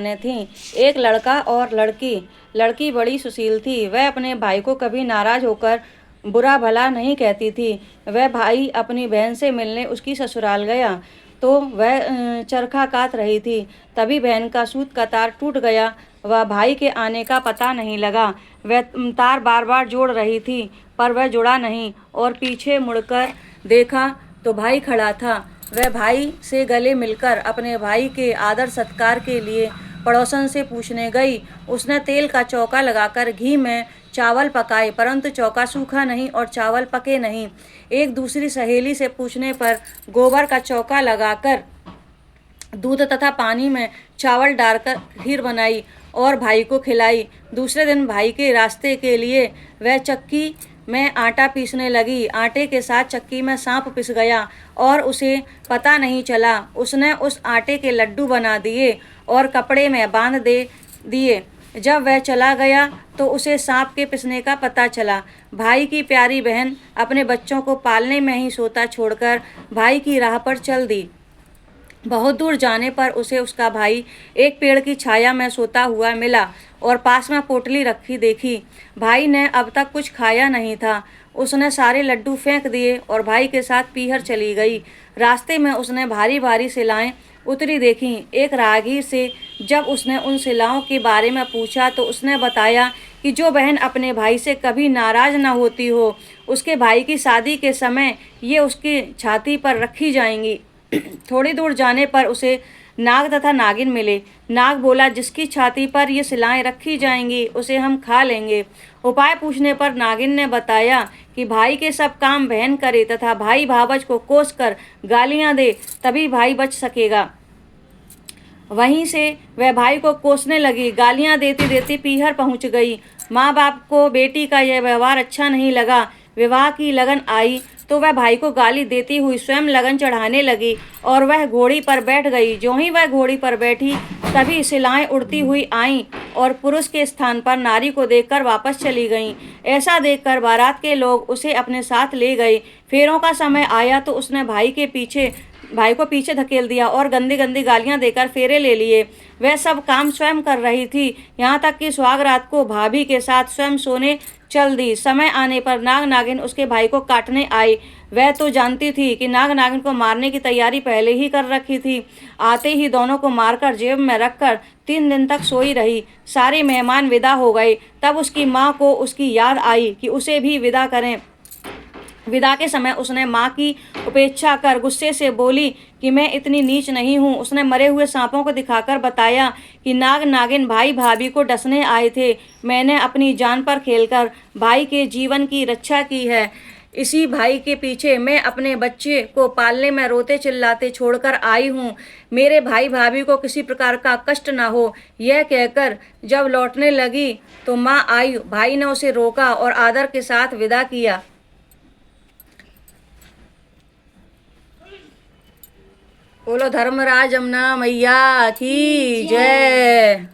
ने थीं। एक लड़का और लड़की। लड़की बड़ी सुशील थी। वह अपने भाई को कभी नाराज होकर बुरा भला नहीं कहती थी। वह भाई अपनी बहन से मिलने उसकी ससुराल गया तो वह चरखा कात रही थी। तभी बहन का सूत का तार टूट गया। वह भाई के आने का पता नहीं लगा। वह तार बार बार जोड़ रही थी पर वह जुड़ा नहीं और पीछे मुड़कर देखा तो भाई खड़ा था। वह भाई से गले मिलकर अपने भाई के आदर सत्कार के लिए पड़ोसन से पूछने गई। उसने तेल का चौका लगाकर घी में चावल पकाए परंतु चौका सूखा नहीं और चावल पके नहीं। एक दूसरी सहेली से पूछने पर गोबर का चौका लगाकर दूध तथा पानी में चावल डालकर खीर बनाई और भाई को खिलाई। दूसरे दिन भाई के रास्ते के लिए वह चक्की में आटा पीसने लगी। आटे के साथ चक्की में सांप पिस गया और उसे पता नहीं चला। उसने उस आटे के लड्डू बना दिए और कपड़े में बांध दे दिए। जब वह चला गया तो उसे सांप के पिसने का पता चला। भाई की प्यारी बहन अपने बच्चों को पालने में ही सोता छोड़कर भाई की राह पर चल दी। बहुत दूर जाने पर उसे उसका भाई एक पेड़ की छाया में सोता हुआ मिला और पास में पोटली रखी देखी। भाई ने अब तक कुछ खाया नहीं था। उसने सारे लड्डू फेंक दिए और भाई के साथ पीहर चली गई। रास्ते में उसने भारी भारी शिलाएं उतरी देखी। एक राहगीर से जब उसने उन शिलाओं के बारे में पूछा तो उसने बताया कि जो बहन अपने भाई से कभी नाराज न होती हो, उसके भाई की शादी के समय ये उसकी छाती पर रखी जाएंगी। थोड़ी दूर जाने पर उसे नाग तथा नागिन मिले। नाग बोला, जिसकी छाती पर ये शिलाएं रखी जाएंगी उसे हम खा लेंगे। उपाय पूछने पर नागिन ने बताया कि भाई के सब काम बहन करे तथा भाई भावज को कोस कर गालियां दे तभी भाई बच सकेगा। वहीं से वह भाई को कोसने लगी। गालियां देती देती पीहर पहुंच गई। माँ बाप को बेटी का यह व्यवहार अच्छा नहीं लगा। विवाह की लगन आई तो वह भाई को गाली देती हुई स्वयं लगन चढ़ाने लगी और वह घोड़ी पर बैठ गई। जो ही वह घोड़ी पर बैठी तभी शिलाएं उड़ती हुई आईं और पुरुष के स्थान पर नारी को देखकर वापस चली गईं। ऐसा देखकर बारात के लोग उसे अपने साथ ले गए। फेरों का समय आया तो उसने भाई को पीछे धकेल दिया और गंदी गंदी गालियां देकर फेरे ले लिए। वह सब काम स्वयं कर रही थी, यहाँ तक कि सुहाग रात को भाभी के साथ स्वयं सोने चल दी। समय आने पर नाग नागिन उसके भाई को काटने आई। वह तो जानती थी कि नाग नागिन को मारने की तैयारी पहले ही कर रखी थी। आते ही दोनों को मारकर जेब में रखकर 3 दिन तक सोई रही। सारे मेहमान विदा हो गए। तब उसकी माँ को उसकी याद आई कि उसे भी विदा करें। विदा के समय उसने माँ की उपेक्षा कर गुस्से से बोली कि मैं इतनी नीच नहीं हूँ। उसने मरे हुए सांपों को दिखाकर बताया कि नाग नागिन भाई भाभी को डसने आए थे। मैंने अपनी जान पर खेलकर भाई के जीवन की रक्षा की है। इसी भाई के पीछे मैं अपने बच्चे को पालने में रोते चिल्लाते छोड़कर आई हूँ। मेरे भाई भाभी को किसी प्रकार का कष्ट न हो। यह कहकर जब लौटने लगी तो माँ आई। भाई ने उसे रोका और आदर के साथ विदा किया। बोलो धर्मराज जमुना मैया की जय।